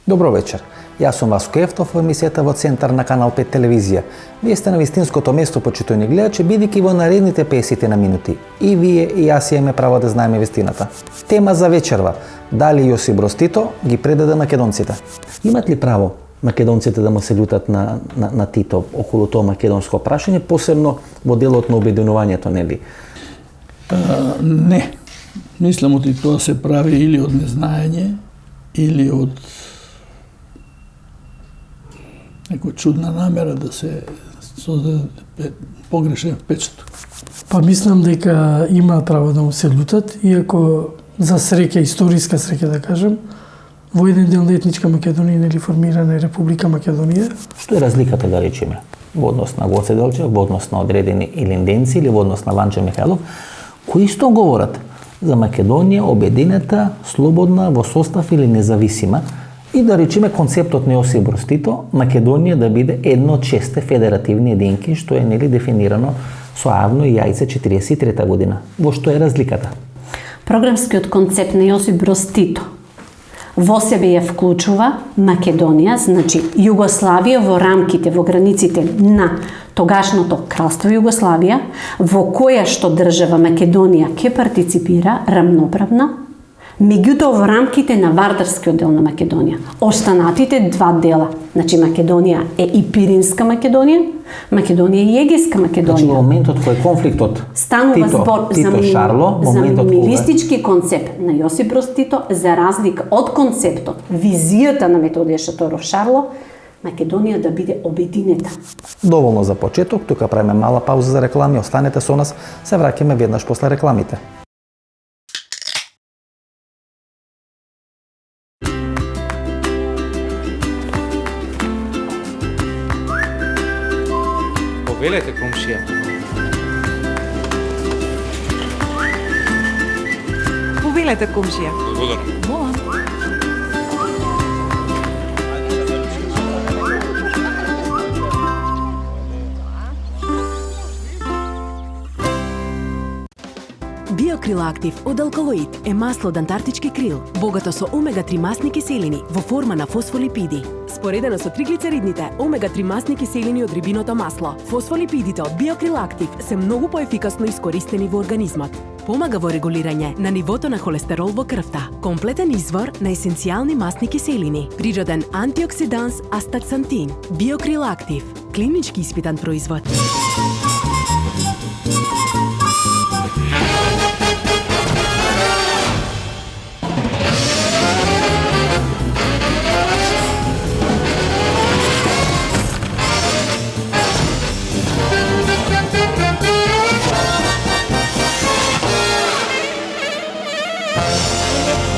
Добро вечер. Јас сум Васко Ефтов во емисијата во Центар на Канал 5 телевизија. Вие сте на вистинското место, почитувани гледачи, бидејќи во наредните 50 на минути и вие и јас имаме право да знаеме вистината. Тема за вечерва: дали Јосип Броз Тито ги предаде македонците? Имат ли право македонците да му се љутат на Тито околу тоа македонско прашање, посебно во делот на обединувањето, нели? Не. Мислам оти тоа се прави или од незнаење, или од некоја чудна намера да се создаде погрешен впечаток. Па мислам дека имаат право да му се љутат, иако за среќа, историска среќа да кажем, во еден дел на етничка Македонија нели формирана е Република Македонија. Што е разликата, да речеме, во однос на Гоце Делчев, во однос на одредени илинденци или во однос на Ванче Михајлов, кои исто говорат за Македонија обединета, слободна, во состав или независима, и да речеме концептот на Јосип Броз Тито, Македонија да биде едно од 6 федеративни единки, што е нели дефинирано со Авно и Јајце 43 година. Во што е разликата? Програмскиот концепт на Јосип Броз Тито во себе ја вклучува Македонија, значи Југославија во рамките, во границите на тогашното кралство Југославија, во која што држава Македонија ќе партиципира рамноправна, меѓутоа во рамките на Вардарскиот дел на Македонија. Останатите два дела, значи Македонија е и Пиринска Македонија, Македонија е и Егејска Македонија. Значи во моментот кој е конфликтот станува збор Тито-Шарло, за милистички концепт на Јосип Броз Тито, за разлика од концептот, визијата на Методија Шаторов Шарло, Македонија да биде обединета. Доволно за почеток, тука правиме мала пауза за реклами, останете со нас, се враќаме веднаш после рекламите. Повелете, комшија. Повелете, комшија. Благодарам. Биокрил Актив од Алкалоид е масло од антарктички крил, богато со омега-3 масни киселини во форма на фосфолипиди. Споредено со триглицеридните, омега-3 масни киселини од рибиното масло, фосфолипидите од Биокрил Актив се многу поефикасно искористени во организмот. Помага во регулирање на нивото на холестерол во крвта. Комплетен извор на есенцијални масни киселини. Природен антиоксиданс астаксантин. Биокрил Актив. Клинички испитан производ.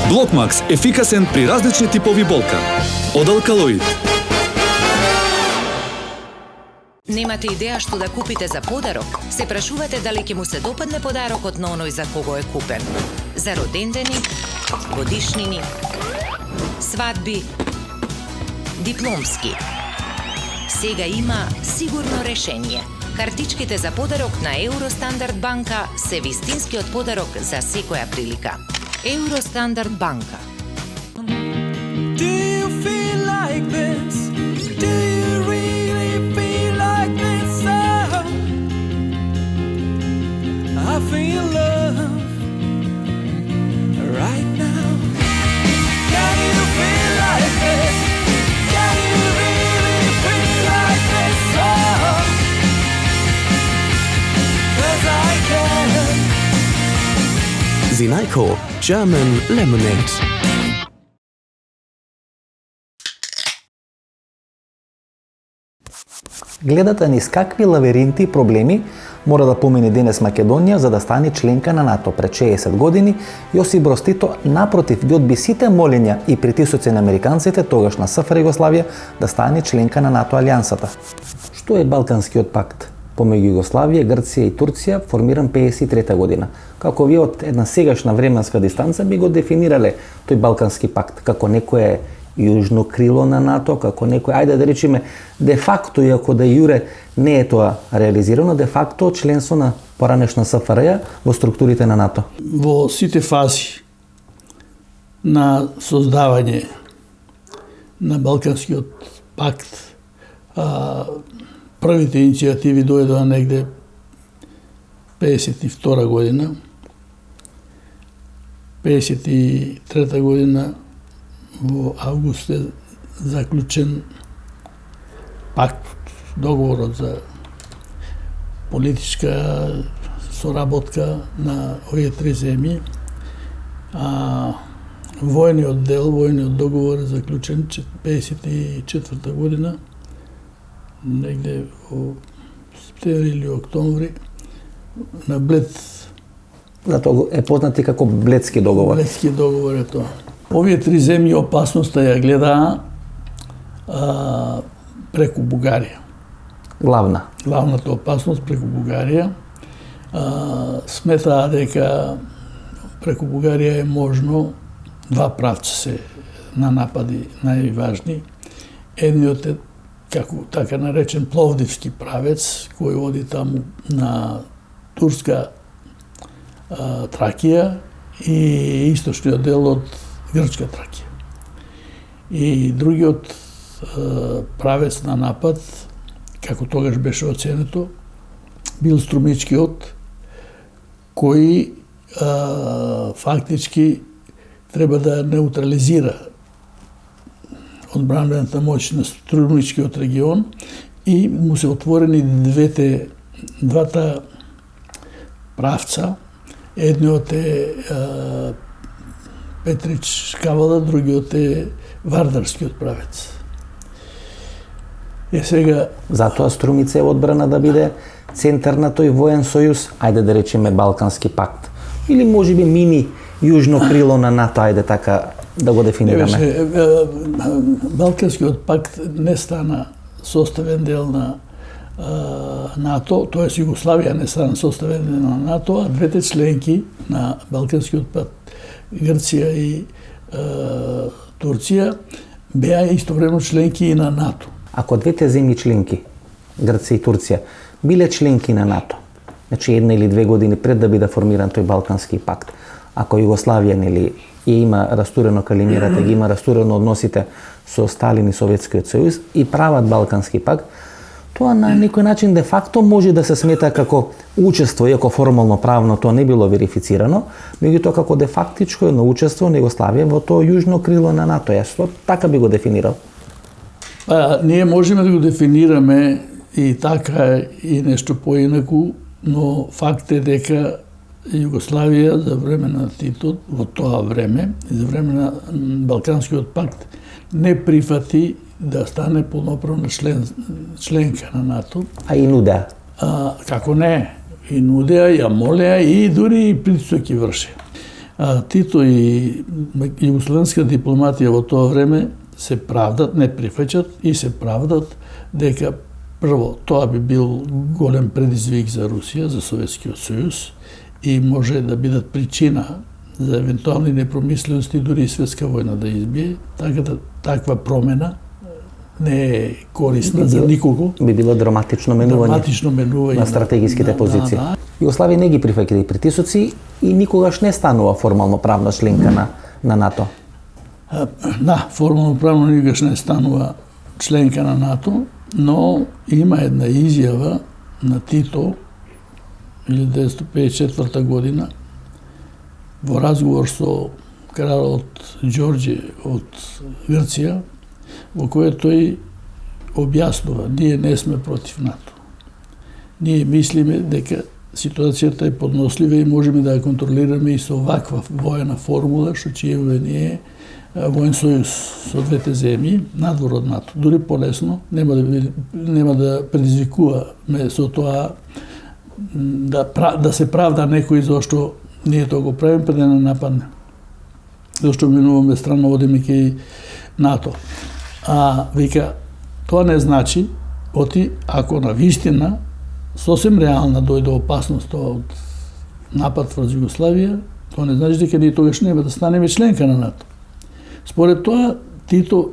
Блокмакс – ефикасен при различни типови болка. Од Алкалоид. Немате идеја што да купите за подарок? Се прашувате дали ќе му се допадне подарокот на оној за кого е купен? За родендени, годишнини, свадби, дипломски. Сега има сигурно решение. Картичките за подарок на Евростандард банка се вистинскиот подарок за секоја прилика. Евростандард банка. Do you feel like this? Do you really feel like this? Oh, I feel love right now. Can you feel like this? Can you really feel like this? Oh, 'cause I can. Zinalco German Lemonade. Гледате низ какви лавиринти и проблеми мора да помине денес Македонија за да стане членка на НАТО. Пред 60 години Јосип Броз Тито напротив ги одби сите молења и притисоци на американците, тогаш на СФР Југославија, да стане членка на НАТО алијансата. Што е Балканскиот пакт? Помеѓу Југославија, Грција и Турција, формиран 53 година. Како вие од една сегашна временска дистанца би го дефинирале тој Балкански пакт како некое јужно крило на НАТО, како некој, ајде да речеме, де факто, иако да јуре не е тоа реализирано, де факто членство на поранешна СФРЈ во структурите на НАТО? Во сите фази на создавање на Балканскиот пакт. Првите иницијативи дојдоа негде 52 година. 53 година во август е заклучен пакт, договорот за политичка соработка на овие три земји. Војниот договор е заклучен 54 година, негде во септември или октомври, на Блед. Затоа е познат и како Бледски договор. Бледски договор е тоа. Овие три земји опасноста ја гледаа преку Бугарија. Главната опасност преку Бугарија. Сметаа дека преку Бугарија е можно два правца се на напади најважни. Едниот е како така наречен Пловдивски правец, кој оди таму на турска Тракија и источниот дел од грчка Тракија. И другиот правец на напад, како тогаш беше оценето, бил Струмичкиот, кој фактички треба да неутрализира одбранбената моќ на Струмичкиот регион и му се отворени двата правца. Едниот е Петрич Кавала, другиот е Вардарскиот правец. Сега... Затоа Струмица е одбрана да биде центар на тој воен сојуз, ајде да речеме Балкански пакт. Или можеби мини јужно крило на НАТО, ајде така да го дефинираме. Балканскиот пакт не стана составен дел на НАТО, тоа Југославија не стана составен дел на НАТО, а двете членки на Балканскиот пакт, Грција и Турција, беа истовремено членки и на НАТО. Ако двете земји членки, Грција и Турција, биле членки на НАТО, значи 1 или 2 години пред да биде формиран тој Балкански пакт, ако Југославија нели ја има растурено калимирата, ги има растурено односите со Сталин и Советскиот сојуз и прават Балкански пакт, тоа на некој начин де факто може да се смета како учество, иако формално правно тоа не било верифицирано, меѓутоа како де фактичко едно учество на Југославија во тоа јужно крило на НАТО. Јас така би го дефинирал. Ние можеме да го дефинираме и така и нешто поинаку, но факт е дека Југославија за време на Тито, во тоа време, и за време на Балканскиот пакт, не прифати да стане полноправна членка на НАТО. А и нудеа? Како не? И нудеа, ја молеа и дури и притисок ги врши. Тито и југославенска дипломатија во тоа време се правдат, не прифаќат и се правдат дека прво тоа би бил голем предизвик за Русија, за Советскиот сојуз и може да бидат причина за евентуални непромислености, дури и светска војна да избие. Таква промена не е корисна за никого. Би било драматично менување на стратегиските позиции. Југославија не ги прифаќа притисоци и никогаш не станува формално правна членка на НАТО. Формално правно никогаш не станува членка на НАТО, но има една изјава на Тито 1954 година во разговор со кралот Ѓорѓе од Грција, во кој тој објаснува: ние не сме против НАТО. Ние мислиме дека ситуацијата е поднослива и можеме да ја контролираме и со ваква воена формула, што ќе имаме ние воен сојуз со двете земји, надвор од НАТО. Дури полесно, нема да предизвикуваме со тоа да се правда некој зашто ние тоа го правиме, па да не нападне. Зашто минуваме страна, одиме кај НАТО. Вика, тоа не значи, ако на вистина сосем реална дојде опасност од напад врз Југославија, тоа не значи дека ние тогаш нема да станеме членка на НАТО. Според тоа, Тито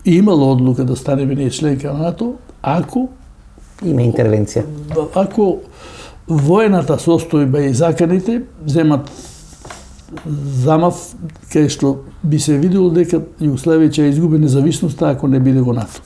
имало одлука да станеме ние членка на НАТО, ако има интервенција. Ако воената состојба и заканите земат замав кај што би се видело дека Југославија ќе изгуби независноста ако не биде во НАТО.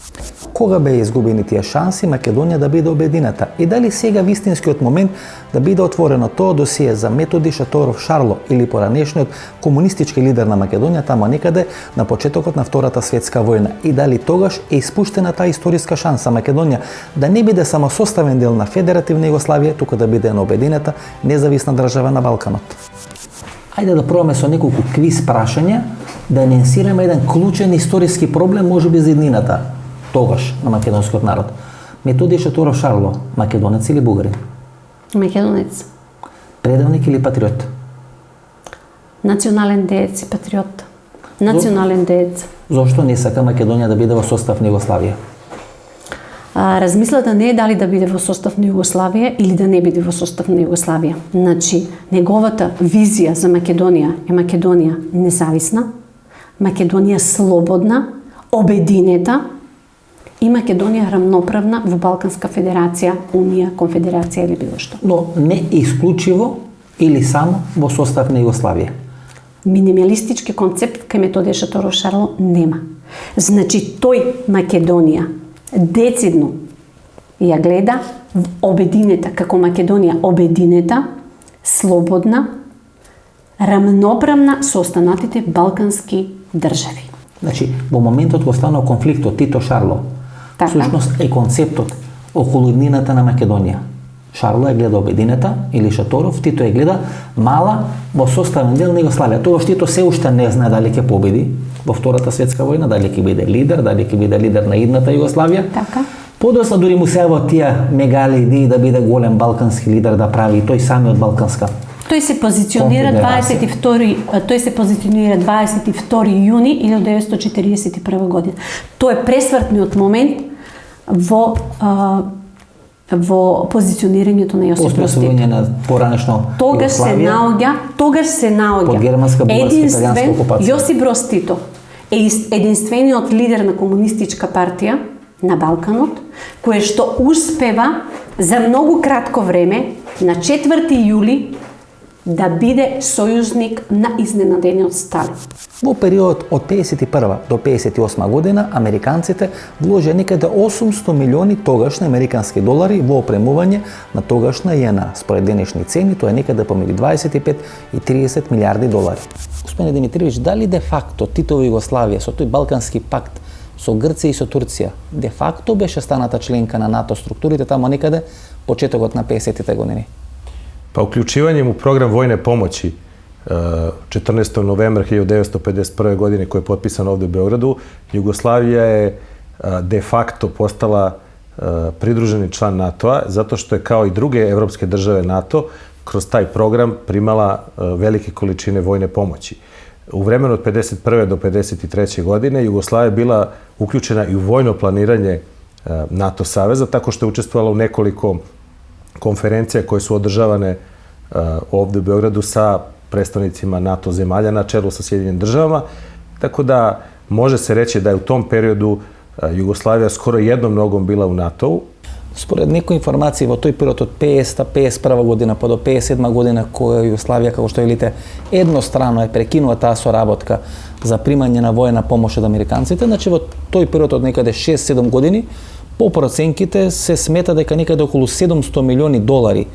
Кога беа изгубени тие шанси Македонија да биде обединета и дали сега вистинскиот момент да биде отворено тоа досие за Методи Шаторов Шарло или поранешниот комунистички лидер на Македонија тамо некаде на почетокот на Втората светска војна и дали тогаш е испуштена таа историска шанса Македонија да не биде само составен дел на Федеративна Југославија, туку да биде една обединета независна држава на Балканот. Ајде да пробаме со неколку квиз прашања да енсираме еден клучен историски проблем можеби за иднината тогаш на македонскиот народ. Методи Шаторов Шарло, македонец или бугарин? Македонец. Предавник или патриот? Национален деец и патриот. Национален деец. Зошто не сака Македонија да биде во состав на Југославија? Размислата не е дали да биде во состав на Југославија или да не биде во состав на Југославија. Значи, неговата визија за Македонија е Македонија независна, Македонија слободна, обединета и Македонија рамноправна во Балканска федерација, Унија, конфедерација или било што. Но не исклучиво или само во состав на Југославија. Минималистички концепт кај Методија Шаторов Шарло нема. Значи, тој Македонија децидно ја гледа обединета, како Македонија обединета, слободна, рамноправна со останатите балкански држави. Значи, во моментот кога станал конфликтот Тито-Шарло, всушност е концептот околу иднината на Македонија. Шарло ја гледа обединета или Шаторов, Тито ја гледа мала во составен дел на Југославија. Тогаш Тито се уште не знае дали ќе победи во Втората светска војна, дали ќе биде лидер, дали ќе биде лидер на идната Југославија. Така. Подоцна дури му се јават тие мегали идеи да биде голем балкански лидер, да прави и тој самиот балканска. Тој се позиционира 22 јуни 1941 година. Тој е пресвртниот момент во позиционирањето на Јосип Брос Тито. На поранешно тогаш се наоѓа под германска, бугарска, италијанска окупација. Јосип Брос Тито е единствениот лидер на комунистичка партија на Балканот, кој што успева за многу кратко време на 4 јули да биде сојузник на изненадениот Сталин. Во период од 51 до 58 година, американците вложија некаде 800 милиони тогашни американски долари во опремување на тогашна јена. Според денешни цени, тоа е некаде помеѓу 25 и 30 милиарди долари. Господин Димитриевич, дали де факто Титова Југославија со тој Балкански пакт со Грција и со Турција де факто беше станата членка на НАТО структурите тамо некаде почетокот на 50-те години? Па уклучивањем у програм војне помоći 14. novembra 1951. godine koji je potpisan ovde u Beogradu, Jugoslavija je de facto postala pridruženi član NATO-a zato što je kao i druge evropske države NATO kroz taj program primala velike količine vojne pomoći. U vremenu od 51. do 53. godine Jugoslavija je bila uključena i u vojno planiranje NATO saveza tako što je učestvovala u nekoliko konferencija koje su održavane ovde u Beogradu sa predstavnicima NATO zemalja na čelu sa Sjedinjenim državama, tako da može se reći da je u tom periodu Jugoslavija skoro jednom nogom bila u NATO-u. Според некои информации во тој период од 50-51 година па до 57 година која Југославија, како што велите, еднострано е прекинува таа соработка за примање на војна помош од американците, значи во тој период од некаде 6-7 години по проценките се смета дека некаде околу 700 милиони долари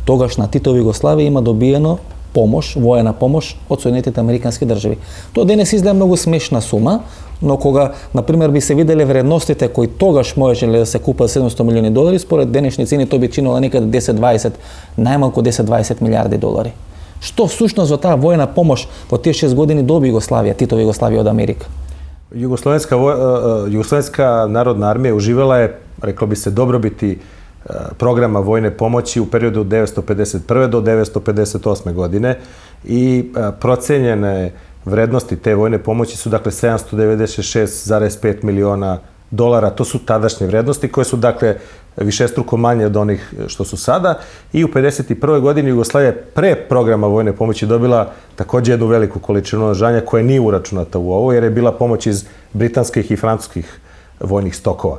тогаш на Титова Југославија има добиено помош, воена помош од Соединетите американски држави. Тоа денес изгледа многу смешна сума, но кога, например, би се виделе вредностите кои тогаш можеле да се купат 700 милиони долари, според денешни цени тоа би чинило некаде 10-20, најмалку 10-20 милиарди долари. Што всушност во таа воена помош во тие 6 години доби Југославија, Титова Југославија од Америка? Jugoslovenska narodna armija uživala je, reklo bi se, dobrobiti programa vojne pomoći u periodu od 1951. do 1958. godine i procenjene vrednosti te vojne pomoći su dakle 796,5 miliona dolara. To su tadašnje vrednosti koje su dakle višestruko manje od onih što su sada i u 51. godini Jugoslavija pre programa vojne pomoći dobila takođe jednu veliku količinu naoružanja koja nije uračunata u ovo jer je bila pomoć iz britanskih i francuskih vojnih stokova.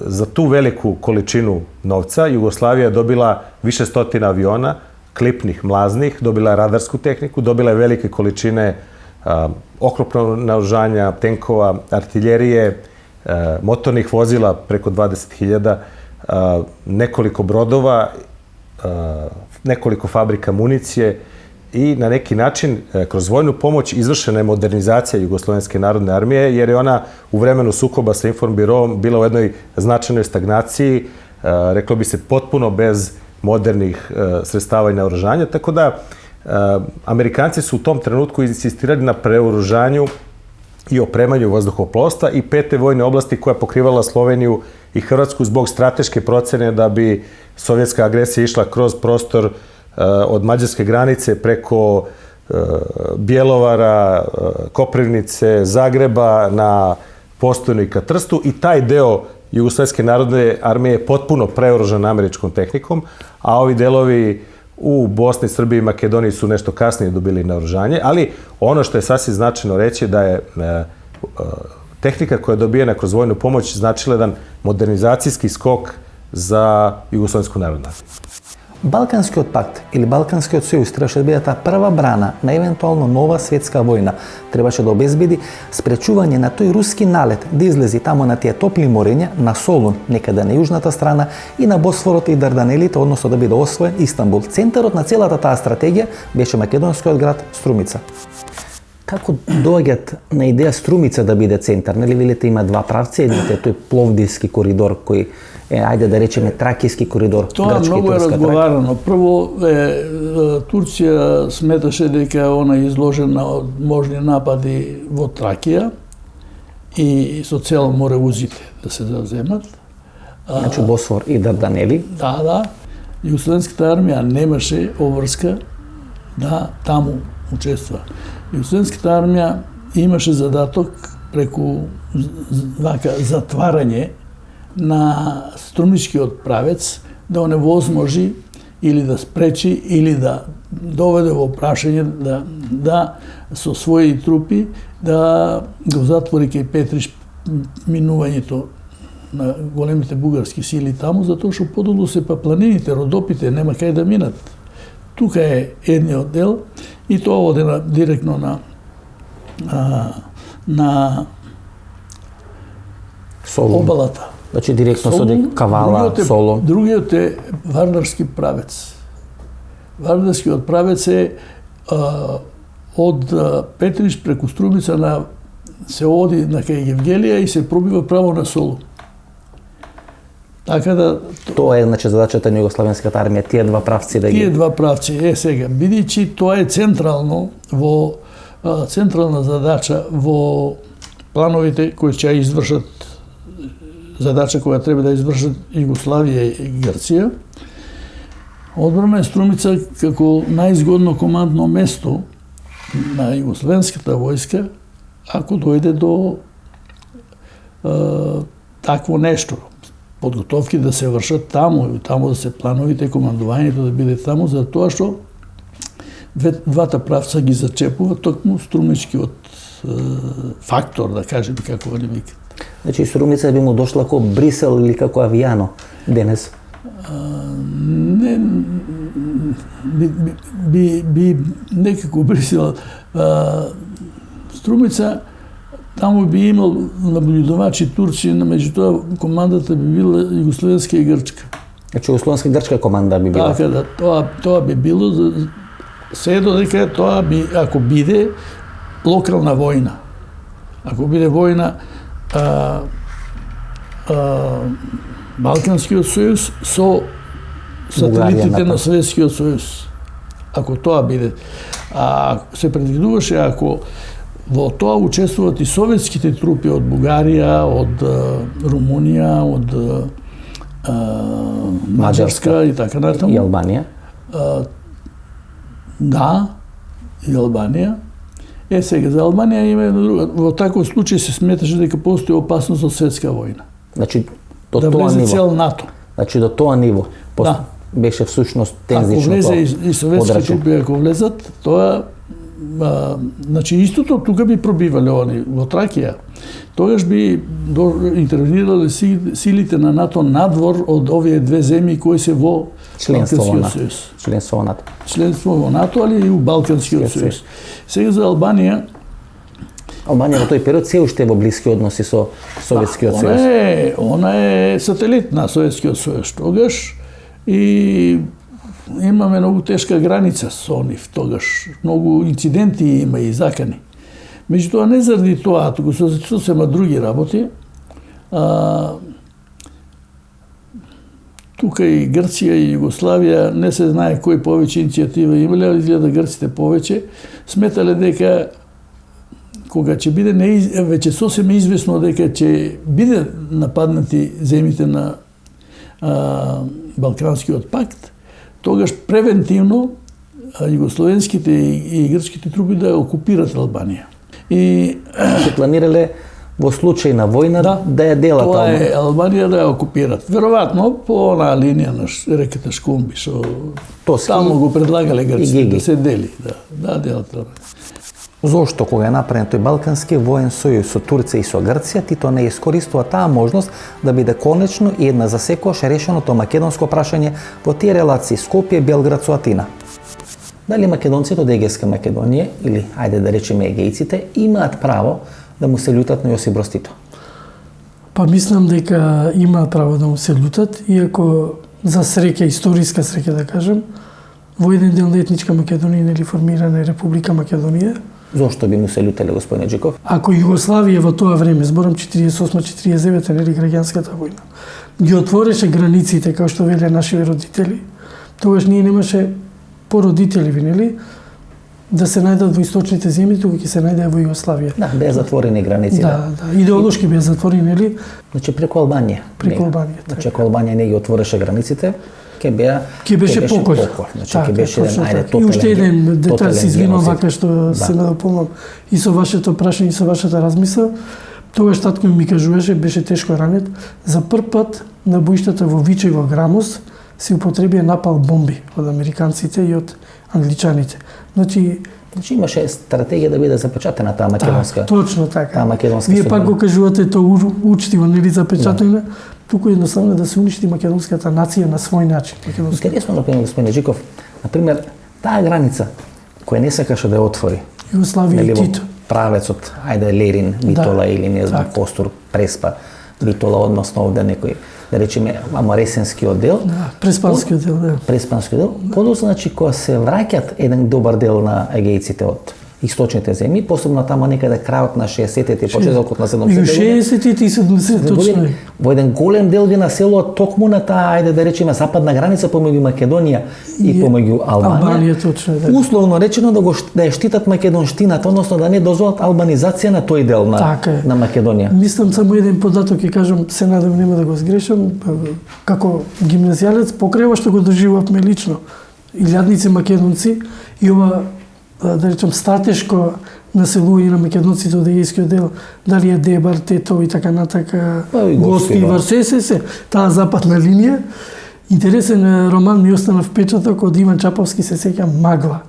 Za tu veliku količinu novca Jugoslavija je dobila više stotina aviona, klipnih, mlaznih, dobila je radarsku tehniku, dobila je velike količine oklopnog naoružanja, tenkova, artiljerije, motornih vozila preko 20.000, nekoliko brodova, nekoliko fabrika municije i na neki način kroz vojnu pomoć izvršena je modernizacija Jugoslovenske narodne armije, jer je ona u vremenu sukoba sa Informbiroom bila u jednoj značajnoj stagnaciji, reklo bi se potpuno bez modernih sredstava i naoružanja, tako da Amerikanci su u tom trenutku insistirali na preoružanju i opremanju vazduhoplovstva i 5. vojne oblasti koja pokrivala Sloveniju i Hrvatsku zbog strateške procene da bi sovjetska agresija išla kroz prostor od mađarske granice preko Bjelovara, Koprivnice, Zagreba na Postojnu i ka Trstu i taj deo Jugoslovenske narodne armije je potpuno preoružan američkom tehnikom, a ovi delovi u Bosni, Srbiji i Makedoniji su nešto kasnije dobili naoružanje, ali ono što je sasvim značajno reći da je tehnika koja je dobijena kroz vojnu pomoć značila jedan modernizacijski skok za Jugoslovensku narodnu armiju. Балканскиот пакт или Балканскиот сојуз требаше да биде таа прва брана на евентуално нова светска војна. Требаше да обезбеди спречување на тој руски налет да излези тамо на тие топли морења, на Солун, некаде на јужната страна и на Босфорот и Дарданелите, односно да биде освоен Истанбул. Центарот на целата таа стратегија беше македонскиот град Струмица. Како доаѓат на идеја Струмица да биде центар? Нели велите има два правци, едните тој Пловдивски коридор кој ајде да речеме Тракијски коридор. Тоа многу е разговарано. Прво, Турција сметаше дека она е изложена од можни напади во Тракија и со цел мореузите да се завземат. Значи Босфор и Дарданели. Да. Југословенската армија немаше обврска да таму учества. Југословенската армија имаше задаток преку затварање на Струмичкиот правец да оневозможи или да спречи или да доведе во прашање да со своји трупи да го затвори кај Петриш минувањето на големите бугарски сили таму, затоа што подолу се па планините, Родопите, нема кај да минат. Тука е едниот дел и тоа оде директно на Солун. Обалата. Значи директно со Кавала, Солун. Другиот е Вардарски правец. Вардарскиот правец е од Петриш преку Струмица се оди на кај Евгелија и се пробива право на Солун. Така да тоа е значи задачата на Југословенската армија, тие два правци да ги. Тие два правци сега, бидејќи тоа е централно централна задача во плановите кои ќе извршат задача која треба да извршат Југославија и Грција. Одбрана е Струмица како најизгодно командно место на југословенската војска ако дојде до такво нешто. Подготовки да се вршат таму, таму да се плановите, командувањето да биде таму, за тоа што двата правца ги зачепува токму Струмичкиот фактор, да кажем како они викат. Значи Струмица би му дошла како Брисел или како Авијано денес? Не, би некако Брисел. Струмица таму би имал наблюдувачи турци, меѓутоа командата би била југословенска и грчка. Значи југословенска и грчка команда би била. Така да, тоа би било се додека тоа би, ако биде локална војна. Ако биде војна Балканскиот сојуз со сателитите на Советскиот сојуз. Ако тоа биде. Се предвидуваше ако во тоа учествуваат и советските трупи од Бугарија, од Румунија, од Маđarска и така натаму. И Албанија. Да, и Албанија. Сега, за Албанија има една друга. Во таков случај се сметаше дека постои опасност од светска војна. Значи, до да тоа влезе ниво. цел НАТО. Значи, до тоа ниво. Да. Беше всушност тензично. Ако влезе и советски трупи, ако влезат, тоа значи истото тука би пробивале они во Тракија. Тогаш би интервенирале силите на НАТО надвор од овие две земји кои се во Балканскиот сојуз. Членство во НАТО. Членство во НАТО, али и во Балканскиот сојуз. Сега за Албанија. Албанија во тој период се уште во блиски односи со Советскиот сојуз. Она е сателит на Советскиот сојуз тогаш и имаме многу тешка граница со нив тогаш. Многу инциденти има и закани. Меѓутоа не заради тоа, туку со сосема други работи. Тука и Грција и Југославија не се знае кој повеќе иницијатива имале, али изгледа грците повеќе сметале дека кога ќе биде веќе сосема известно дека ќе биде нападнати земите на Балканскиот пакт, тогаш превентивно југословенските и грчките трупи да окупират Албанија. И се планирале во случај на војна да ја делат Тоа е Албанија да ја окупират. Веројатно по онаа линија на реката Шкумби, што таму го предлагале грците да се дели, да делат Албанија. Зошто кога е направен тој Балкански воен сојуз со Турција и со Грција, Тито не искористува таа можност да биде конечно и една за секогаш решеното македонско прашање во тие релации Скопје, Белград со Атина? Дали македонците од Егејска Македонија или ајде да речеме егејците имаат право да му се љутат на Јосип Броз Тито? Па мислам дека имаат право да му се љутат, иако за среќа, историска среќа да кажем, во еден дел на етничка Македонија нели формирана Република Македонија. Зошто би му се љутеле, господине Джиков? Ако Југославија во тоа време, зборам 48-49, нели граѓанската војна, ги отвореше границите, како што веле нашите родители, тогаш ние немаше породители, нели, да се најдат во источните земји, туку ќе се најдеа во Југославија. Да, беа затворени граници. Да, идеолошки беа затворени, нели? Значи преку Албанија. Преку Албанија. Значи ако Албанија не ги отвореше границите, ќе беше покол. Значи ќе беше еден ајде тотален. И уште еден детај се извинувам вака што се надополнам и со вашето прашање и со вашата размисла. Тогаш татко ми кажуваше, беше тешко ранет, за прв пат на боиштата во Виче и во Грамос се употребија напал бомби од американците и од англичаните. Значи имаше стратегија да биде запечатена таа македонска. Точно така. Таа македонска. Вие пак го кажувате тоа учтиво, нели запечатена, туку едноставно да се уништи македонската нација на свој начин. Интересно, например, господин Джиков, например, таа граница која не сакаше да ја отвори. Југославија и Тито. Правецот, ајде Лерин, Битола или не знам, Костур, Преспа, Битола, односно овде некој, да речеме, Амаресенскиот дел. Преспанскиот дел, да. Преспанскиот дел. Подоцна, значи, кога се враќат еден добар дел на егејците од источните земји, посебно тamo некаде крајот на 60-тите, почетокот на 70-тите. И 60-тите и 70-тите, точно. Во еден голем дел ги населува токму на таа, ајде да речеме, западна граница помеѓу Македонија и помеѓу Албанија. Точно, да. Условно речено да ја штитат македонштината, односно да не дозволат албанизација на тој дел на Македонија. Мислам само еден податок ќе кажам, се надам нема да го сгрешам, како гимназијалец покрај ова што го доживувавме лично. Илјадници македонци и ова да речем стратешко населување на македонците од егејскиот дел, дали е Дебар, Тетово и така натака, Гости и Варсе, таа западна линија. Интересен роман ми остана впечаток од Иван Чаповски, се сеќам, Магла.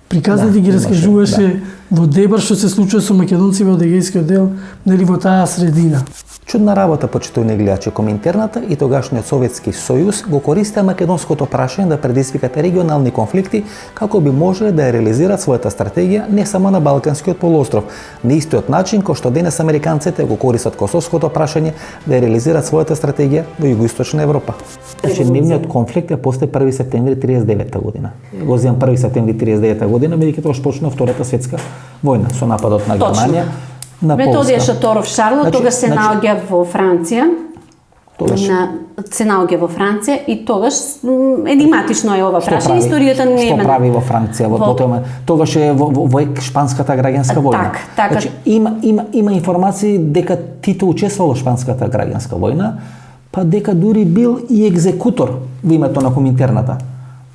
Приказните ги раскажуваше во Дебар што се случува со македонците од егејскиот дел, нели во таа средина. Чудна работа, почитувани гледачи, Коминтерната и тогашниот Советски сојуз го користеа македонското прашање да предизвикат регионални конфликти како би можеле да ја реализираат својата стратегија не само на Балканскиот полуостров, на истиот начин кој што денес американците го користат косовското прашање да ја реализираат својата стратегија во југоисточна Европа. Значи, нивниот конфликт е после 1 септември 1939 година. Го земам 1 септември 1939 година, бидејќи тоа почна Втората светска војна со нападот на Германија. Методија Шаторов Шарло тогаш се наоѓа во Франција. Се наоѓа во Франција и тогаш енигматично е ова прашање. Историјата не е. Што прави во Франција? Тогаш е во шпанската граѓанска војна. Така. Значи има информации дека Тито учествувал во шпанската граѓанска војна, па дека дури бил и екзекутор во името на Коминтерната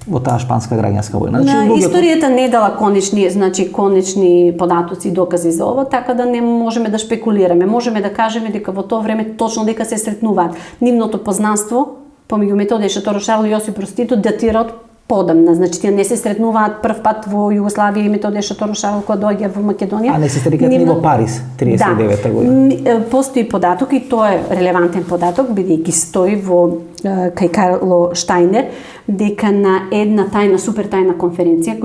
во таа шпанска граѓанска војна. Историјата не дала конечни податоци и докази за ова, така да не можеме да шпекулираме. Можеме да кажеме дека во тоа време точно дека се сретнуваат. Нивното познанство помеѓу Методија Шаторов Шарло и Јосип Броз Тито датира од подамна. Значи тие не се сретнуваат прв пат во Југославија и Методија Шаторошарл кога доаѓа во Македонија. А не се срекат ни во Париз 39 година. Постои податок и тоа е релевантен податок, бидејќи стои во кај Карло Штајнер дека на една тајна, супер тајна конференција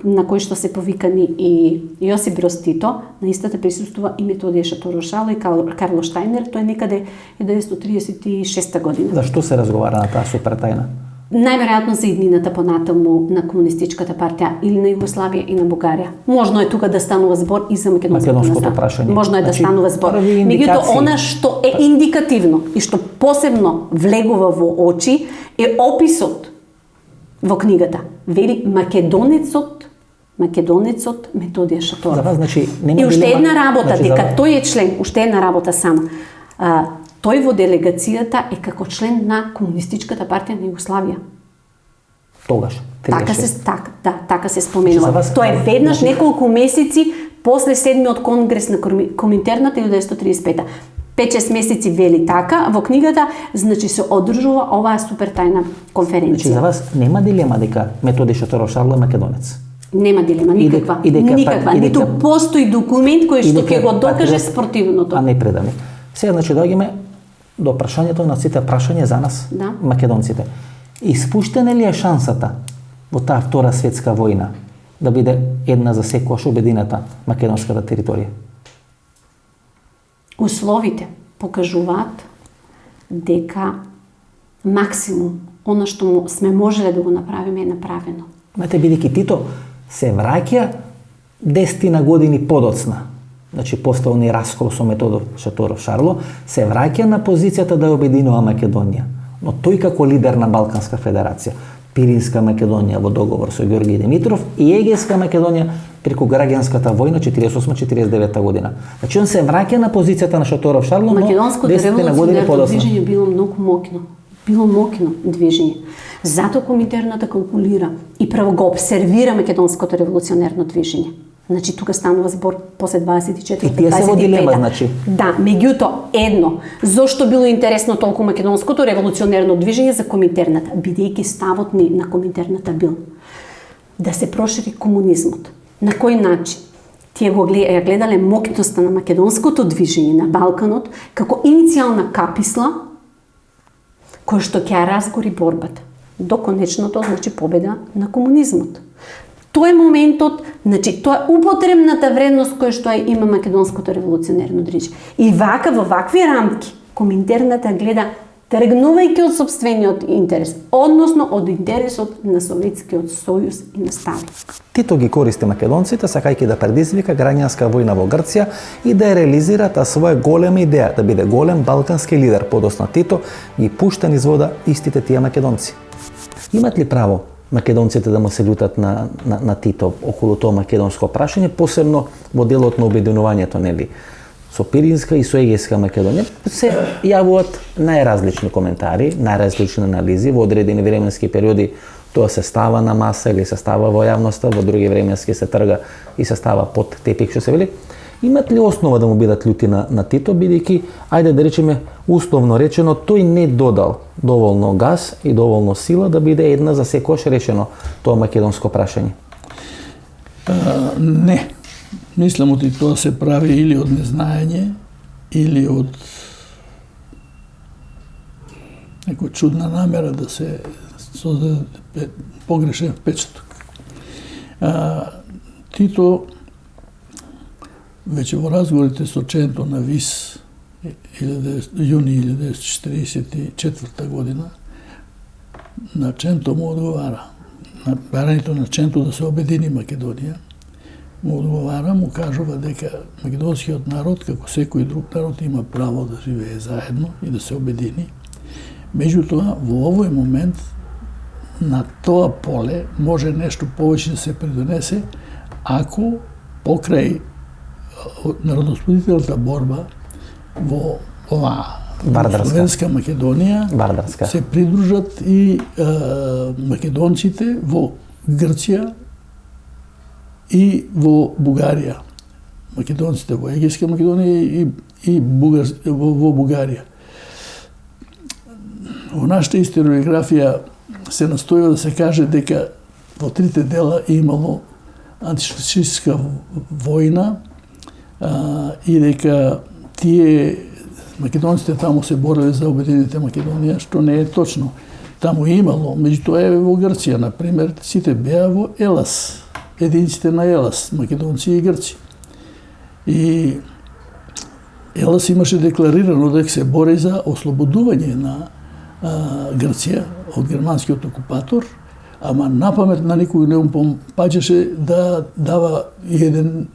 на кој што се повикани и Јосип Броз Тито, на истата присуствува и Методија Шаторошарл и Карло Штајнер, тоа е некаде 1936 година. Зашто се разговара на таа супер тајна? Најверојатно за иднината понатаму на Комунистичката партија или на Југославија и на Бугарија. Можно е тука да станува збор и за македонското прашање. Можно е да станува збор. Меѓутоа, она што е индикативно и што посебно влегува во очи е описот во книгата. Вели македонецот Методија Шаторов. За вас, значи, нема и уште дилема, една работа, значи, дека тој е член, уште една работа само. Тој во делегацијата е како член на Комунистичката партија на Југославија. Тогаш. Така се споменува. Вас, Тоа е веднаш неколку месеци после 7-миот конгрес на Коминтерната 1935. 5-6 месеци вели така во книгата, значи се одржува оваа супертајна конференција. Значи за вас нема дилема дека Методија Шаторошарл е македонец? Нема дилема, никаква. Ниту постои документ кој што ќе го докаже спротивното. А не предани. Сега, значи, доаѓаме до прашањето на сите прашање за нас, македонците. Испуштена ли е шансата во таа Втора светска војна да биде една за секојаш обединета македонската територија? Условите покажуваат дека максимум она што сме можеле да го направиме е направено. Знаете, бидејќи Тито се враќа 10 години подоцна, значи после оној раскол со Методија Шаторошарл, се враќа на позицијата да ја обединува Македонија. Но тој како лидер на Балканска федерација, Пиринска Македонија во договор со Ѓорги Димитров и Егејска Македонија преку граѓанската војна 48-49 година. Значи он се враќа на позицијата на Шаторошарл, но 10 години подоцна. Движење било многу моќно. Било моќно движење. Затоа Коминтерната калкулира и прво го обсервира македонското револуционерно движење. Значи тука станува збор после 24-та, 25-та. И тие се во дилема, значи. Да, меѓутоа едно, зошто било интересно толку македонското револуционерно движење за Коминтерната, бидејќи ставот на Коминтерната бил да се прошири комунизмот. На кој начин? Тие го гледале моќноста на македонското движење на Балканот како иницијална каписла кој што ќе разгори борбата до конечното, значи победа на комунизмот. Тоа е моментот, значи тоа е употребната вредност која што има македонското револуционерно движење. И вака во вакви рамки Коминтерната гледа тргнувајќи од сопствениот интерес, односно од интересот на Советскиот сојуз и на Сталин. Тито ги користи македонците сакајќи да предизвика граѓанска војна во Грција и да ја реализира таа своја голема идеја да биде голем балкански лидер. Подосна Тито ги пушта низ вода истите тие македонци. Имат ли право македонците да му се љутат на Тито околу тоа македонско прашање, посебно во делот на обединувањето, нели? Со Пиринска и со Егејска Македонија се јавуваат најразлични коментари, најразлични анализи. Во одредени временски периоди тоа се става на маса или се става во јавноста, во други временски се трга и се става под тепих, што се вели. Имат ли основа да му бидат љути на Тито, бидејќи, ајде да речеме, условно речено, тој не додал доволно газ и доволно сила да биде една за секојаш решено тоа македонско прашање? Не. Мислам оти тоа се прави или од незнаење, или од некоја чудна намера да се создаде погрешен впечаток. Тито веќе во разговорите со Ченто на ВИС јуни 1944 година на Ченто му одговара. На барањето на Ченто да се обедини Македонија, му одговара, му кажува дека македонскиот народ, како секој друг народ, има право да живее заедно и да се обедини. Меѓутоа, во овој момент, на тоа поле може нешто повеќе да се придонесе ако покрај народосподителната борба во оваа Словенска Македонија се придружат и македонците во Грција и во Бугарија. Македонците во Егејска Македонија и во Бугарија. Во нашата историографија се настојува да се каже дека во трите дела е имало антифашистска војна и дека тие македонците таму се бореле за Обединените Македонија, што не е точно. Таму е имало, меѓутоа е во Грција, например, сите беа во Елас, единиците на Елас, македонци и грци. И Елас имаше декларирано дека се бори за ослободување на Грција од германскиот окупатор, ама напамет на никој не му паѓаше да дава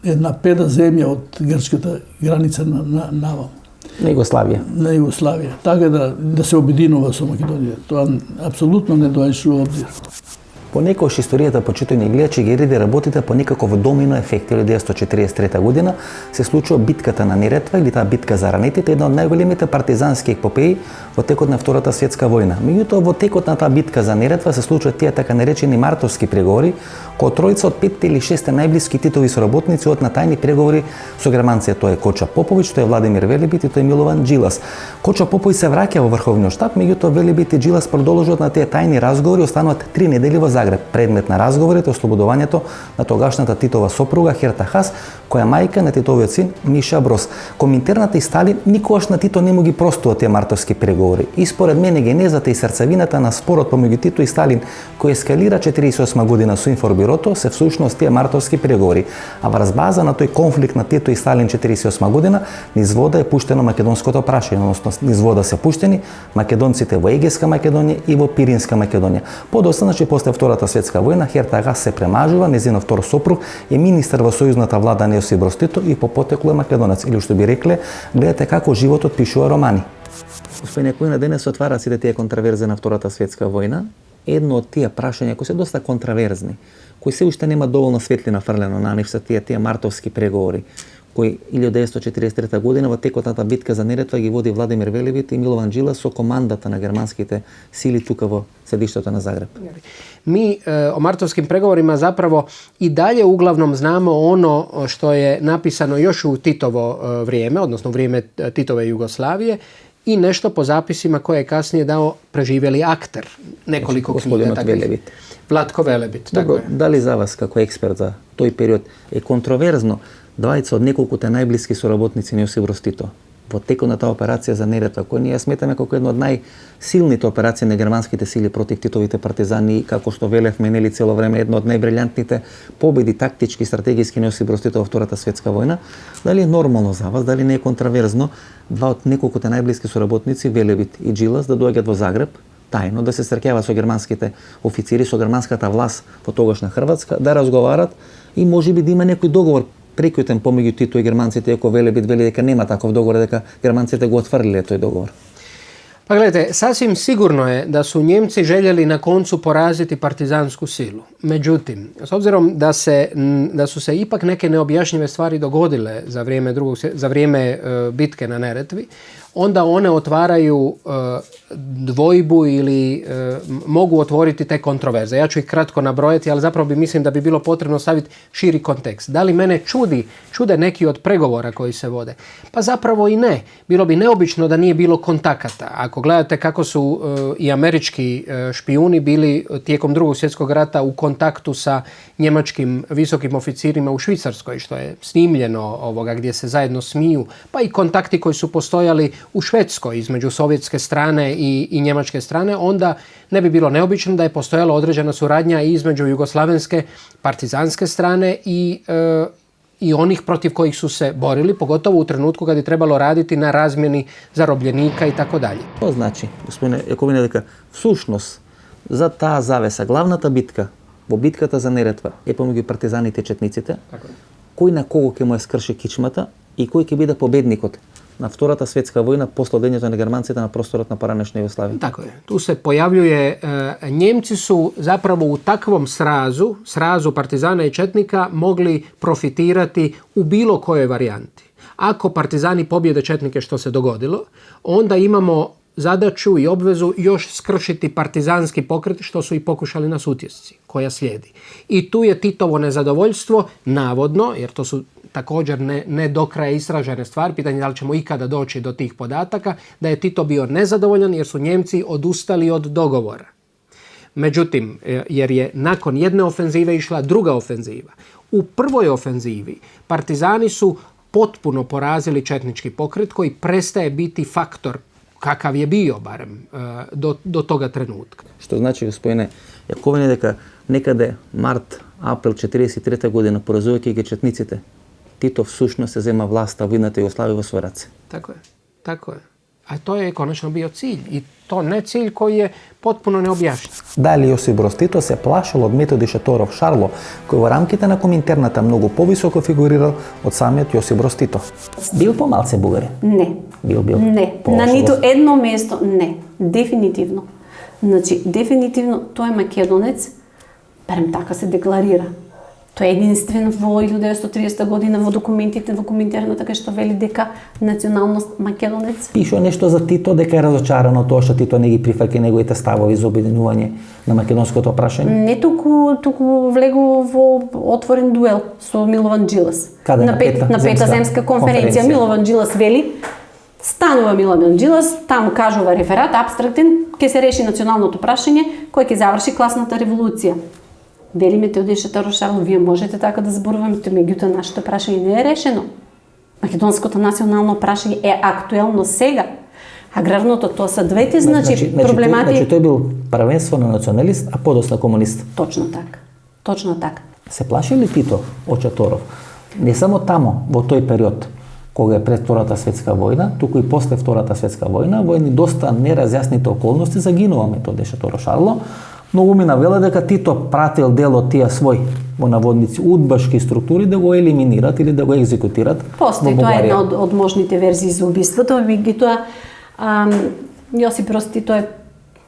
една педа земја од грчката граница наваму. На Југославија. На Југославија. Така да се обединува со Македонија. Тоа апсолутно не доаѓаше во обзир. Понекогаш историјата почитувани гледачи ги реди работите по некаков домино ефект. 1943 година се случува битката на Неретва или таа битка за ранетите, една од најголемите партизански епопеи во текот на Втората светска војна. Меѓутоа во текот на таа битка за Неретва се случуваат тие така наречени мартовски преговори, кога тројца од 5 или 6 најблиски Титови соработници од на тајни преговори со германците. Тоа е Коча Поповиќ, тоа е Владимир Велебит и тоа е Милован Джилас. Коча Поповиќ се враќа во врховниот штаб, меѓутоа Велебит и Джилас продолжуваат на тие тајни разговори, остануваат 3 недели во Загреб. Предмет на разговорите ослободувањето на тогашната Титова сопруга Херта Хас, која е мајка на Титовиот син Миша Брос. Коминтерната и Сталин никогаш на Тито не му ги простува тие мартовски преговори. И според мене генезата и срцевината на спорот помеѓу Тито и Сталин, кој ескалира 48 година со информбирото, се всушност тие мартовски преговори. А врз база на тој конфликт на Тито и Сталин 48 година, низ вода е пуштено македонското прашање, односно низ вода се пуштени македонците во Егејска Македонија и во Пиринска Македонија. Подоцна, значи после Втората светска војна, Херта Хас се премажува, нејзинов втор сопруг е министер во сојузната влада на Јосип Брос Тито и по потекло е македонец, или што би рекле, гледате како животот пишува романи. Господин Јаковина, денес се отвараат сите тие контраверзи на Втората светска војна. Едно од тие прашања кои се доста контраверзни, кои се уште нема доволно светлина фрлено на нив, се тие мартовски преговори, кои 1943 година во текот на таа битка за Неретва ги води Владимир Велебит и Милован Джилас со командата на германските сили тука во седиштето на Загреб. Mi o martovskim pregovorima zapravo i dalje uglavnom znamo ono što je napisano još u Titovo vrijeme, odnosno u vrijeme Titove Jugoslavije, i nešto po zapisima koje je kasnije dao preživjeli akter nekoliko knjiga. Velebit. Vlatko Velebit. Добро, дали за вас како експерт за тој период е контроверзно двајца од неколкуте најблиски соработници на Јосип Брос Тито во текот на таа операција за Неретва, која ние сметаме како една од најсилните операции на германските сили против Титовите партизани, како што велевме нели цело време една од најбрилјантните победи тактички и стратегиски на Јосип Брос Тито во Втората светска војна. Дали е нормално за вас, дали не е контраверзно два од неколкуте најблиски соработници Велебит и Джилас да доаѓаат во Загреб тајно да се среќаваат со германските официри, со германската власт во тогашна Хрватска, да разговарат и можеби да има некој договор прекутен помеѓу Тито и германците, ако Велебит вели дека нема таков договор, дека германците го отврлиле тој договор. Pa gledajte, sasvim sigurno je da su Njemci željeli na koncu poraziti partizansku silu. Međutim, s obzirom da su se ipak neke neobjašnjive stvari dogodile za vrijeme bitke na Neretvi, onda one otvaraju dvojbu ili mogu otvoriti te kontroverze. Ja ću ih kratko nabrojati, ali zapravo mislim da bi bilo potrebno staviti širi kontekst. Da li mene čude neki od pregovora koji se vode? Pa zapravo i ne. Bilo bi neobično da nije bilo kontakata. Ako gledate kako su i američki špijuni bili tijekom Drugog svjetskog rata u kontaktu sa njemačkim visokim oficirima u Švicarskoj, što je snimljeno gdje se zajedno smiju, pa i kontakti koji su postojali u Švedskoj između sovjetske strane i njemačke strane, onda ne bi bilo neobično da je postojala određena suradnja između jugoslavenske partizanske strane i onih protiv kojih su se borili, pogotovo u trenutku kad je trebalo raditi na razmjeni zarobljenika i tako dalje. To znači, gospodine Јаковина, дека всушност за таа завеса, главната битка, во битката за Неретва е помеѓу партизаните и четниците, кој на кого ќе му ја скрши кичмата и кој ќе биде победникот na Втората светска војна после одењето на германците на просторот на поранешна Југославија. Tako je. Tu se pojavljuje, Njemci su zapravo u takvom srazu partizana i četnika mogli profitirati u bilo kojoj varijanti. Ako partizani pobjede četnike, što se dogodilo, onda imamo zadaću i obvezu još skršiti partizanski pokret, što su i pokušali na Sutjesci, koja slijedi. I tu je Titovo nezadovoljstvo, navodno, jer to su također ne do kraja istražene stvari, pitanje da li ćemo ikada doći do tih podataka, da je Tito bio nezadovoljan jer su Njemci odustali od dogovora. Međutim, jer je nakon jedne ofenzive išla druga ofenziva. U prvoj ofenzivi partizani su potpuno porazili četnički pokret koji prestaje biti faktor kakav je bio barem do toga trenutka. Što znači, gospodine Jakovine, дека некаде март, април 43 година, поразувајќи ги четниците, Tito всушност се зема власта во едната Југославија во своји раце. Tako je. A to je konačno bio cilj. I to ne cilj koji je potpuno neobjašnjen. Дали Јосип Broz Tito се плашил од методи Шаторов Шарло, кој во рамките на Коминтерната многу повисоко фигурирал од самиот Јосип Broz Tito. Бил помалце бугари? Не. Бил. Не. На ниту едно место не. Дефинитивно. Значи, дефинитивно тој е македонец, барем така се декларира. Тој е единствен во 1930 година во документите во Коминтерната кај што вели дека националност македонец. Пишува нешто за Тито, дека е разочаран од тоа што Тито не ги прифаќа неговите ставови за обединување на македонското прашање. Не туку влегу во отворен дуел со Милован Джилас. На пета земска конференција Милован Джилас вели, станува Милован Джилас, таму кажува реферат апстрактен, ќе се реши националното прашање кој ќе заврши класната револуција. Велиме Теодор Шаторов Шарло, вие можете така да зборуваме, меѓутоа нашето прашање не е решено. Македонското национално прашање е актуелно сега. Аграрното, тоа са двете проблемати. Значи тој бил првенствено националист, а подоцна комунист. Точно така. Се плаши ли Тито од Шаторов? Не само тамо, во тој период, кога е пред Втората светска војна, туку и после Втората светска војна, во едни доста неразјасните околности загинува Методи Шаторов Шарло. Многу ми навела дека Тито пратил дел од тие свој, во наводници, удбашки структури да го елиминират или да го екзекутират во Постои Бугарија. Тоа е една од можните верзии за убиството, меѓутоа Јосип Broz Tito е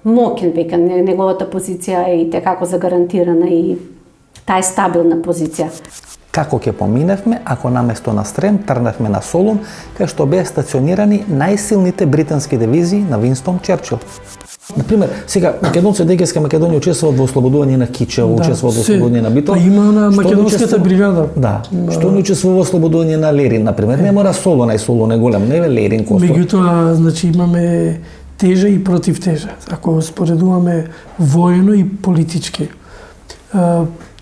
мокен века, неговата позиција е и текако загарантирана и таа е стабилна позиција. Како ќе поминевме ако наместо на Стрем тргнавме на Солун, кај што беа стационирани најсилните британски дивизии на Винстон Черчил. Например, сега македонци од Егејска Македонија учествуваат во ослободување на Кичево, учествуваат во ослободување на Битол. Па има на македонската бригада. Да. Што не учествува во ослободување на Лерин, например. Не мора Солун, ај Солун е голем, не е Лерин Костов. Меѓутоа, значи имаме тежа и против тежа. Ако споредуваме воено и политички.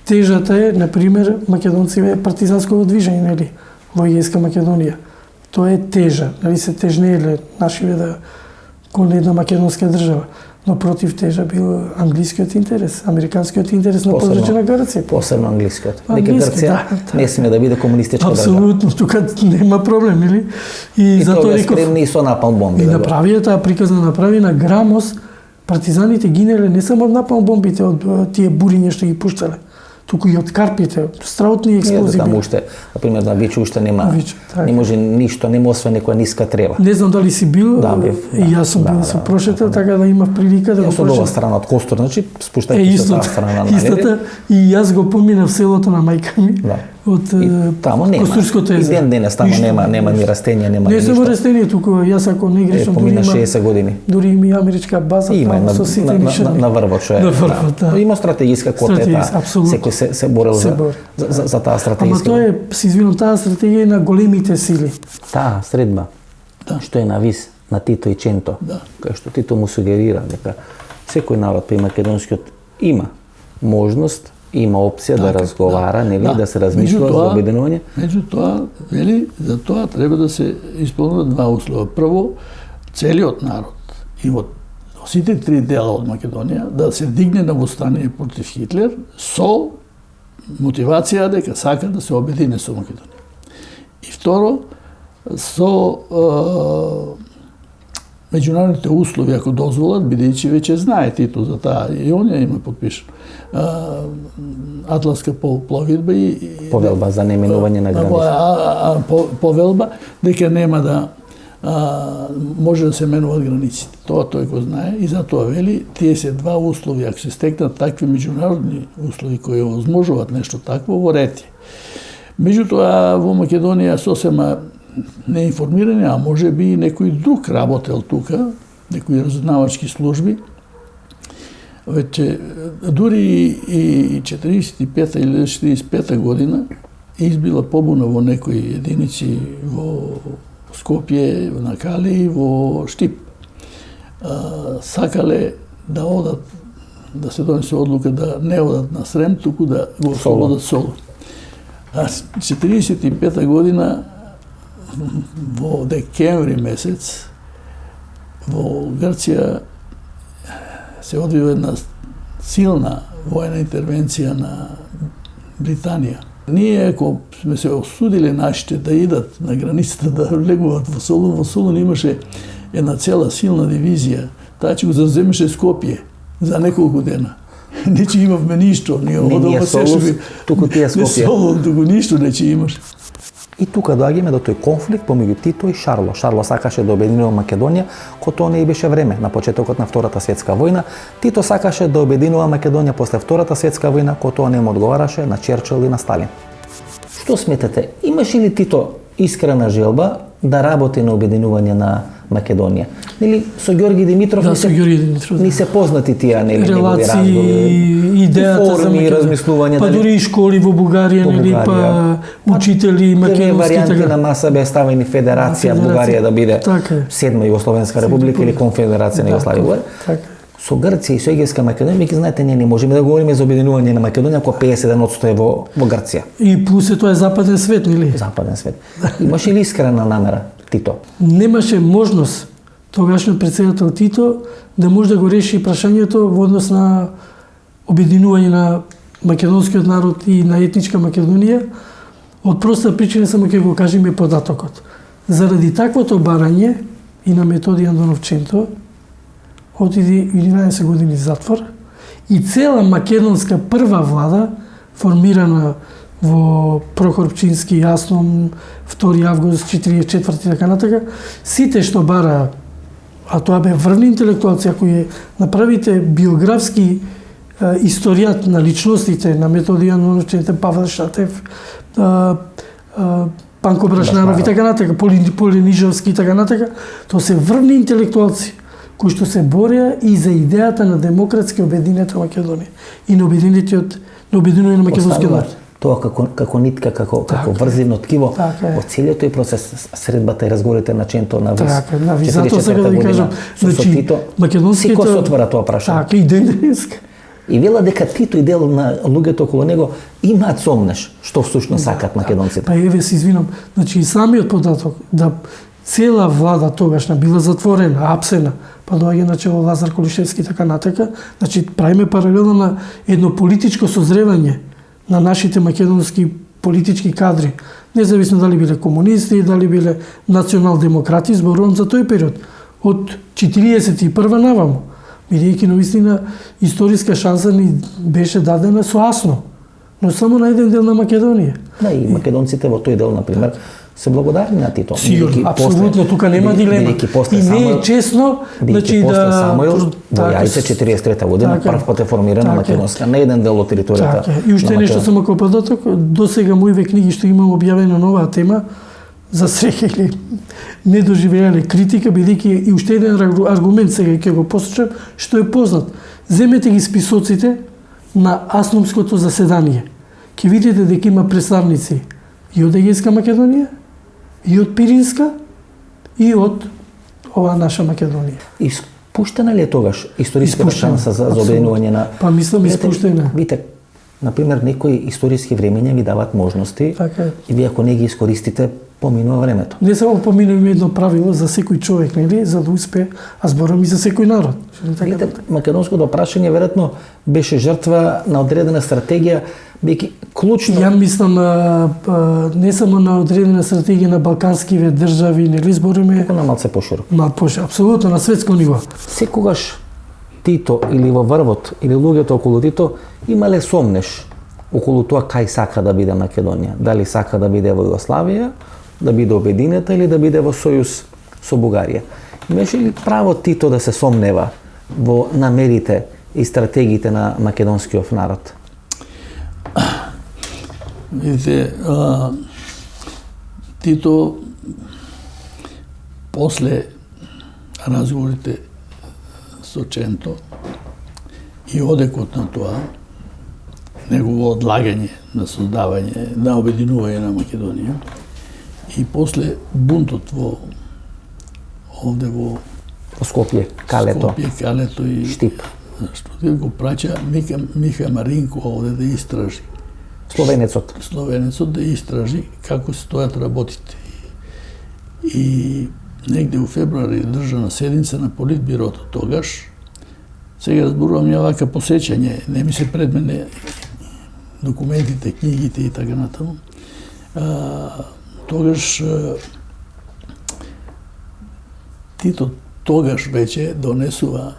Тежата е, например, македонците партизанско движење, нели, во Егејска Македонија. Тоа е тежа, нели се тежнееле нашиве да кон една македонска држава. Но против тежа бил англискиот интерес, американскиот интерес на подрачје на Грција. Посебно англискиот. Дека Грција не сме да биде комунистичка држава. Апсолутно, тука нема проблем, или? И затоа реков спремни и со напалм бомби. И направија таа приказна направи на Грамос, партизаните гинеле не само од напалм бомбите, од тие буриња што ги пуштале, туку и од карпите, страутни експлозии. Таму уште, например, на Вичу уште нема, не може ништо, нема освен некоја ниска трева. Не знам дали си бил, и јас сум бил со прошетел, така да имав прилика да го прошетам. Јас од ова страна од Костур, значи спуштајќи се таа страна на Истата, и јас го поминав селото на мајка ми, од Костурското езеро. И ден денес тамо нема ни растенија, нема ни ништо. Не само растенија, туку јас ако не грешам, помина 60 години. Дури има и америчка база таму со сите нишани. На Врбот, што е. Има стратегиска котета, секој се борел за таа стратегиска. Ама тоа е, се извинам, таа стратегија е на големите сили. Таа средба, што е на вис на Тито и Ченто, кај што Тито му сугерира дека секој народ, па и македонскиот, има можност, има опција да разговара, нели, да се размислува за обединување. Меѓутоа, вели, за тоа треба да се исполнуваат два услова. Прво, целиот народ и во сите три дела од Македонија да се дигне на востание против Хитлер со мотивација дека сака да се обедине со Македонија. И второ, со меѓународните услови, ако дозволат, бидејќи веќе знае Тито за таа, и он ја има подпишано, Атлантска пловидба и повелба за неминување на граници. Повелба дека нема да може да се менуваат границите. Тоа тој го знае и затоа вели, тие се два услови, ако се стекнат такви меѓународни услови кои овозможуваат нешто такво, во ред е. Меѓутоа, во Македонија сосема неинформирани, а може би и некој друг работел тука, некои разузнавачки служби, веќе дури и 45 или 45 година избила побуна во некои единици во Скопје, на Кали и во Штип. Сакале да одат да се донесе одлука да не одат на Срем, туку да го ослободат Солун. А 45 година во декември месец во Грција се одвива една силна војна интервенција на Британија. Ние, ако сме се осудили нашите да идат на границата, да легуват во Солун имаше една цела силна дивизија. Таа ќе го заземеше Скопје за неколку дена. Не че имавме ништо, ние не Солун, туку тие Скопје. Не Солун, туку ништо не че имаш. И тука доаѓаме до тој конфликт помеѓу Тито и Шарло. Шарло сакаше да обединува Македонија, кога тоа не и беше време на почетокот на Втората светска војна. Тито сакаше да обединува Македонија после Втората светска војна, кога тоа не му одговараше на Черчил и на Сталин. Што сметате, имаше ли Тито искрена желба да работи на обединување на Македонија? Нели со Ѓорги Димитров, ни се познати тие негови разговори, идејата за размислување, па дури и школи во Бугарија, нели, па учители македонски, варијанти на маса беа ставени Федерација Бугарија да биде седма Југословенска република или Конфедерација на Југославија. Со Грција и со Егејска Македонија, веќе знаете, не можеме да говориме за обединување на Македонија, кога 51% е во Грција. И плюс е тоа е западен свет, нели? Западен свет. Имаше ли искрена намера Тито? Немаше можност тогашниот претседател Тито да може да го реши прашањето во однос на обединување на македонскиот народ и на етничка Македонија, од проста причина само ќе го кажеме податокот. Заради таквото барање и на Методи Андоновченто отиде 11 години затвор и цела македонска прва влада, формирана во Прохор Пчински, Јасном, 2 август 44 така натака, сите што бара, а тоа бе врвни интелектуалци, ако ја направите биографски историјат на личностите на Методи Андоновченто, Павел Шатев, Панко Брашнаров и така натака, Полинижовски и така натака, тоа се врвни интелектуалци кои што се бореа и за идејата на демократски обединета Македонија и на обединување на македонскиот народ. Тоа како нитка, како врзивно ткиво во целиот тој процес, средбата и разговорите на Ченто на ВИС. Така, затоа сега да ви кажам, значи македонските секој се отвара тоа прашање. Така и ден денеска. И вела дека Тито и дел на луѓето околу него имаат сомнеш што всушност сакат македонците. Па еве се извинам, значи и самиот податок да цела влада тогашна била затворена, апсена, па доаѓа начело Лазар Колишевски така натака, значи правиме паралелно на едно политичко созревање на нашите македонски политички кадри, независно дали биле комунисти, дали биле национал-демократи, зборувам за тој период, од 41 наваму, бидејќи навистина историска шанса ни беше дадена со Асно, но само на еден дел на Македонија. Да, и македонците во тој дел, например, се благодарни на Тито. Сигурно, апсолутно, тука нема дилема. И не е честно, значи да... После Самуил, во Јајце 43 година, прв пат е формирана македонска, на еден дел од територијата. И уште нешто само како податок, до сега моите книги што имам објавено на оваа тема, за среќа или не доживеале критика, бидејќи и уште еден аргумент сега ќе го посочам, што е познат. Земете ги списоците на Асномското заседание. Ќе видите дека има представници и од Егејска Македонија, и од Пиринска, и од ова наша Македонија. Испуштена ли е тогаш историската шанса за обединување на... Па мислам испуштена. Видите, например, некои историски времења ви дават можности и вие ако не ги искористите, поминува времето. Не само поминува едно правило за секој човек, нели, за да успее, а зборам и за секој народ. Видите, македонското прашање веројатно беше жртва на одредена стратегија, бидејќи клучно... Ја мислам не само на одредена стратегија на балканскиве држави, нели, збориме... На малце пошироко. Апсолутно, на светско ниво. Секогаш Тито или во врвот, или луѓето околу Тито имале сомнеш околу тоа кај сака да биде Македонија. Дали сака да биде во Југославија, да биде обединета или да биде во сојуз со Бугарија. Имаше ли право Тито да се сомнева во намерите и стратегиите на македонскиот народ? Видите, Тито после разговорите со Ченто и одекот на тоа, негово одлагање на создавање, на обединување на Македонија и после бунтот овде во Скопје, Калето и Штип Штудил го праќа Миха Маринко овде да истражи. Словенецот да истражи како стојат работите. И негде у февруари држана седница на Политбирото тогаш. Сега зборувам ја вака посеќање, не ми се пред мене документите, книгите и така натаму. Тогаш Тито тогаш веќе донесува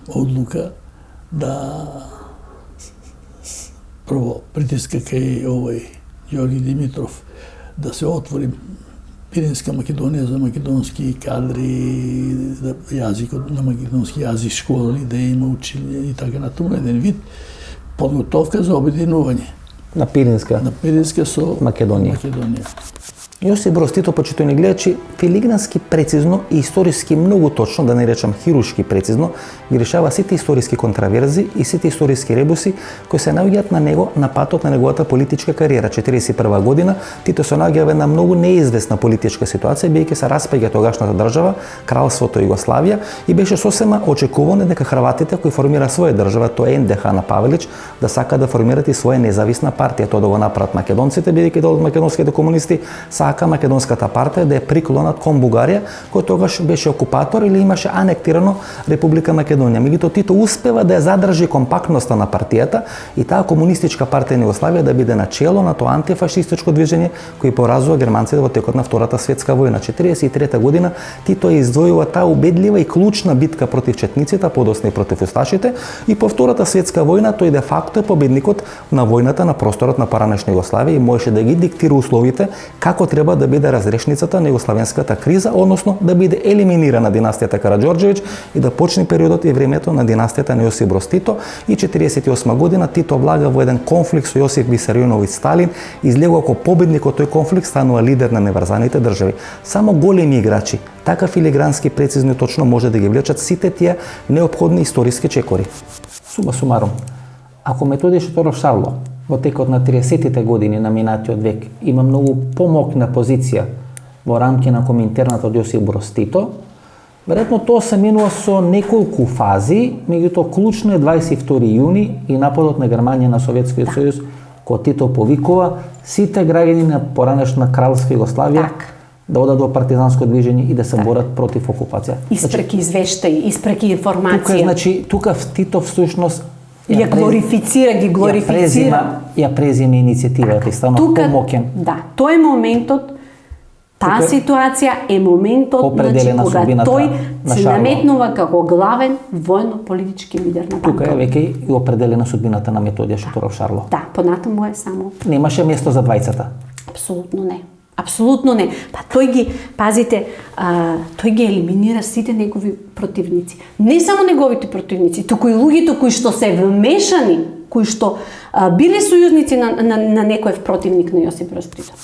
одлука да прво притиска кај овој Ѓорги Димитров да се отвори Пиринска Македонија за македонски кадри, јазикот на македонски јазик, школи, да има училје и така натаму, еден вид подготовка за обединување. На Пиринска со Македонија. Јосип Брос Тито, почитувани гледачи, филигрански прецизно и историски многу точно, да не речам хируршки прецизно, ги решава сите историски контраверзи и сите историски ребуси кои се наоѓаат на него на патот на неговата политичка кариера. 41 година Тито се наоѓа во една многу неизвестна политичка ситуација, бидејќи се распаѓа тогашната држава, кралството Југославија, и беше сосема очекувано дека хрватите кои формира своја држава, тоа е НДХ на Павелич, да сака да формираат и своја независна партија, тоа да го направат македонците, бидејќи дел од македонските комунисти сака македонската партија да е приклонат кон Бугарија, кој тогаш беше окупатор или имаше анектирано Република Македонија. Меѓутоа Тито успева да ја задржи компактноста на партијата и таа комунистичка партија на Југославија да биде начело на тоа антифашистичко движење кој поразува германците во текот на Втората светска војна. 1943 година Тито издвојува таа убедлива и клучна битка против четниците, подоцна и против усташите, и по Втората светска војна тој де факто е победникот на војната на просторот на поранешна Југославија и можеше да ги диктира условите како треба да биде разрешницата на југославенската криза, односно да биде елиминирана династијата Караџорџевиќ и да почне периодот и времето на династијата на Јосип Брос Тито. И 1948 година Тито влага во еден конфликт со Јосиф Висарионовиќ Сталин, излегува како победник од тој конфликт, станува лидер на неврзаните држави. Само големи играчи, така филигрански, прецизно и точно може да ги влечат сите тие неопходни историски чекори. Сума сумарум, ако Методи Шоторов Шарло во текот на 30-тите години на минатиот век има многу помокна позиција во рамки на коминтерната од Јосип Брос Тито, веројатно тоа се минува со неколку фази, меѓутоа клучно е 22 јуни и нападот на Германија на Советскиот сојуз, кој Тито повикува сите граѓани на поранешна кралска Југославија да одат во партизанско движење и да се борат против окупација. Испреки извештаи, испреки информација. Тука Тито всушност ја глорифицира. Ја презима иницијативата и станува помокен. Да, тој е моментот, таа ситуација е моментот кога тој се наметнува како главен војно-политички лидер на Банкови. Тука е веќе и определена судбината на Методија Шоторов Шарло. Да, понатаму е само... Немаше место за двајцата. Апсолутно не. Апсолутно не. Па тој ги, пазите, тој ги елиминира сите негови противници. Не само неговите противници, туку и луѓето кои што се вмешани, кои што биле сојузници на некој противник на Јосип Брос Тито.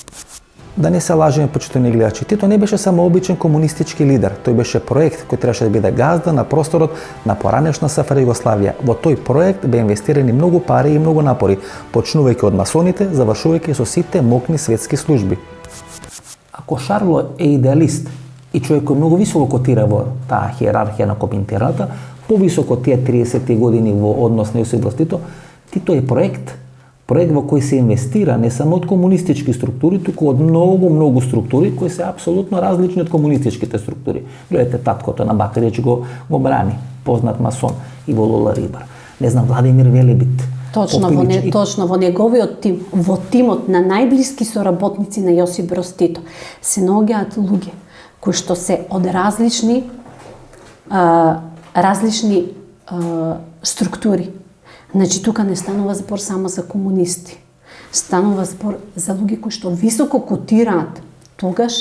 Да не се лажеме, почитувани гледачи, Тито не беше само обичен комунистички лидер, тој беше проект кој требаше да биде газда на просторот на поранешна СФР Југославија. Во тој проект бе инвестирани многу пари и многу напори, почнувајќи од масоните, завршувајќи со сите мокни светски служби. Ако Шарло е идеалист и човек кој многу високо котира во таа хиерархија на коминтерната, повисоко тие 30 години во однос на Јосип Брос Тито, Тито е проект во кој се инвестира не само од комунистички структури, туку од многу структури кои се апсолутно различни од комунистичките структури. Гледате таткото на Бакарич го брани, познат масон, и во Лола Рибар. Не знам, Владимир Велебит. Точно во неговиот тим, во тимот на најблиски соработници на Јосип Брос Тито се наоѓаат луѓе кои што се од различни структури. Значи, тука не станува збор само за комунисти. Станува збор за луѓе кои што високо котираат тогаш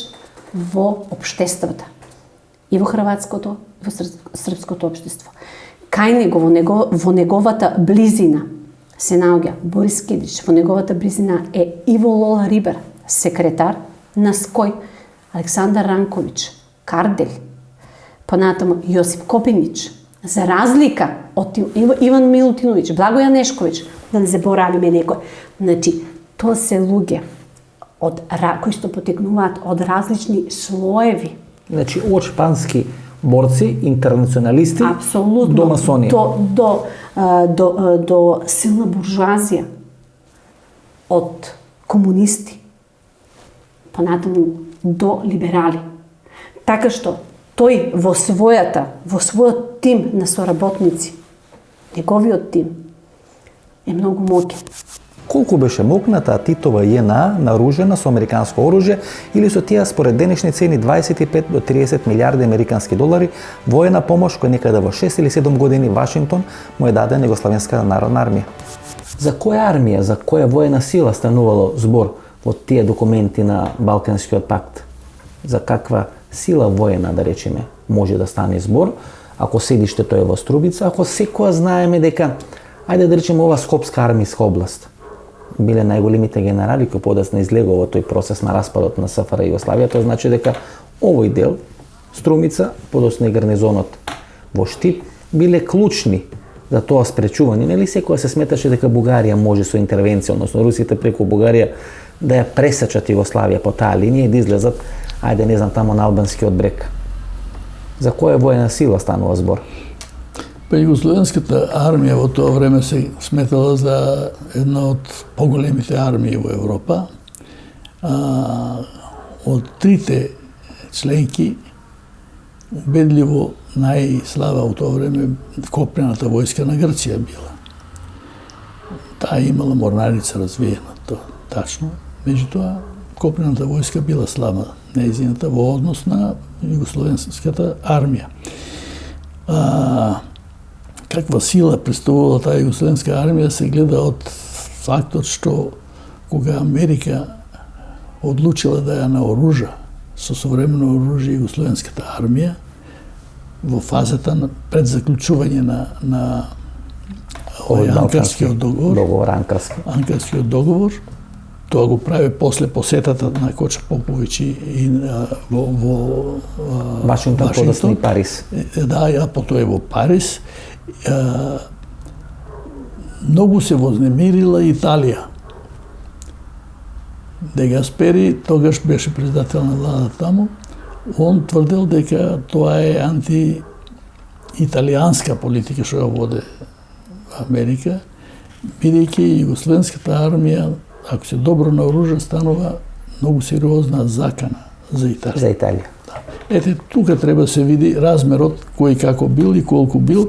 во општеството. И во хрватското, и во српското општество. Кај него, во неговата близина, се наоѓа Борис Кидич, во неговата близина е Иво Лола Рибар, секретар на СКОј, Александар Ранковиќ, Кардель, понатаму Јосип Копинич, за разлика од Иван Милутиновиќ, Благоја Нешковиќ, да не заборавиме некој. Значи, тоа се луѓе кои што потекнуваат од различни слоеви. Значи, од шпански борци, интернационалисти, Апсолутно. до масонија. До силна буржуазија. Од комунисти. Понатаму до либерали. Така што тој во својот тим на соработници, неговиот тим, е многу моќен. Колку беше мокната Титова JNA наружена со американско оружје или со тие според денешни цени 25 до 30 милиарди американски долари воена помош која некаде во 6 или 7 години Вашингтон му е даден Југославенска народна армија. За која армија, за која воена сила станувало збор во тие документи на Балканскиот пакт? За каква сила воена, да речеме, може да стане збор, ако седиштето е во Струбица, ако секоја знаеме дека, ајде да речеме, ова Скопска армијска област биле најголемите генерали кои подоцна излегува во тој процес на распадот на СФР Југославија, тоа значи дека овој дел, Струмица, подоцна и гарнизонот во Штип, биле клучни за тоа спречување. Нели секоја се сметаше дека Бугарија може со интервенција, односно русите преку Бугарија да ја пресечат Југославија по таа линија и да излезат, ајде не знам, тамо на албанскиот брег. За која воена сила станува збор? Па Југословенската армија во тоа време се сметала за една од поголемите армии во Европа. Од трите членки убедливо најслаба во тоа време копнената војска на Грција била. Таа имала морнарица развиена, тоа тачно. Меѓутоа, копнената војска била слаба, нејзината во однос на Југословенската армија. Каква сила представувала таа Југословенска армија се гледа од фактот што кога Америка одлучила да ја наоружа со современо оружје Југословенската армија во фазата на пред заклучување на Анкарскиот договор, Анкарскиот договор, тоа го прави после посетата на Коча Поповиќ и во Вашингтон, подоцна и Париз. Да, ја потоа во Париз. Многу се вознемирила Италија. Де Гаспери тогаш беше председател на влада таму. Он тврдел дека тоа е анти-италијанска политика што ја воде Америка, бидејќи Југословенската армија, ако се добро наоружа, станува многу сериозна закана за Италија. За Италија. Да. Ете, тука треба да се види размерот кој како бил и колку бил.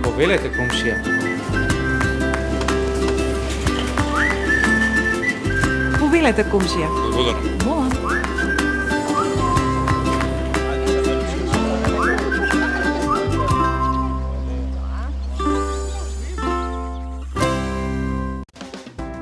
Повелете, комшија. Повелете, комшија. Молам.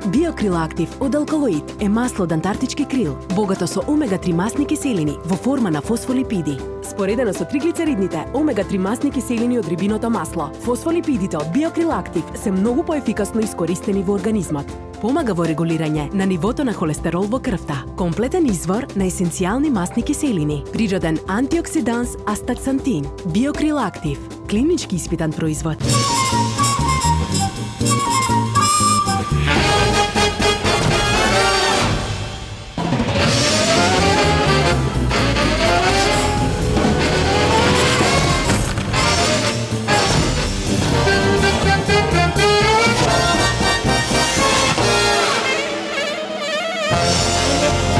Биокрилактив од алкалоид е масло од антарктички крил, богато со омега-3 масни киселини во форма на фосфолипиди. Споредено со триглицеридните омега-3 масни киселини од рибиното масло, фосфолипидите од биокрилактив се многу поефикасно искористени во организмот. Помага во регулирање на нивото на холестерол во крвта, комплетен извор на есенцијални масни киселини, природен антиоксиданс астаксантин, биокрилактив, клинички испитан производ.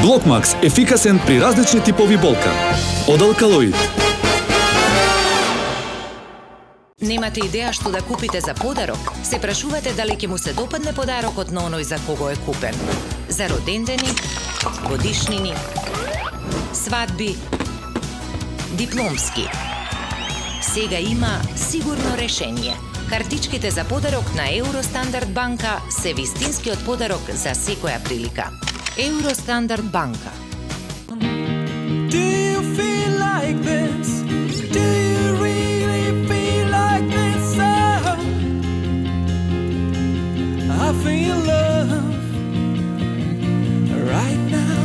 Блокмакс – ефикасен при различни типови болка. Од алкалоид. Немате идеја што да купите за подарок? Се прашувате дали ќе му се допадне подарокот на оној за кого е купен? За родендени, годишнини, свадби, дипломски. Сега има сигурно решение. Картичките за подарок на Евростандард банка се вистинскиот подарок за секоја прилика. Евростандард банка. Do you feel like this? Do you really feel like this? I feel love right now.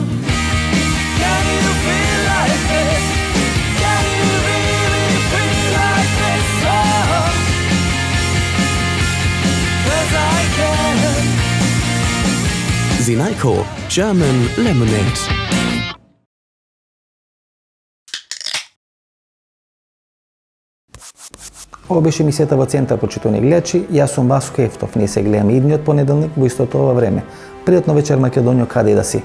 Can you feel like this? Can you really feel like this? 'Cause Zinajko, German Lemonade. Ова беше емисијата во Центар, почитувани гледачи. Јас сум Васко Ефтов. Ние се гледаме идниот понеделник во истото ова време. Пријатно вечер, Македонијо, каде и да си.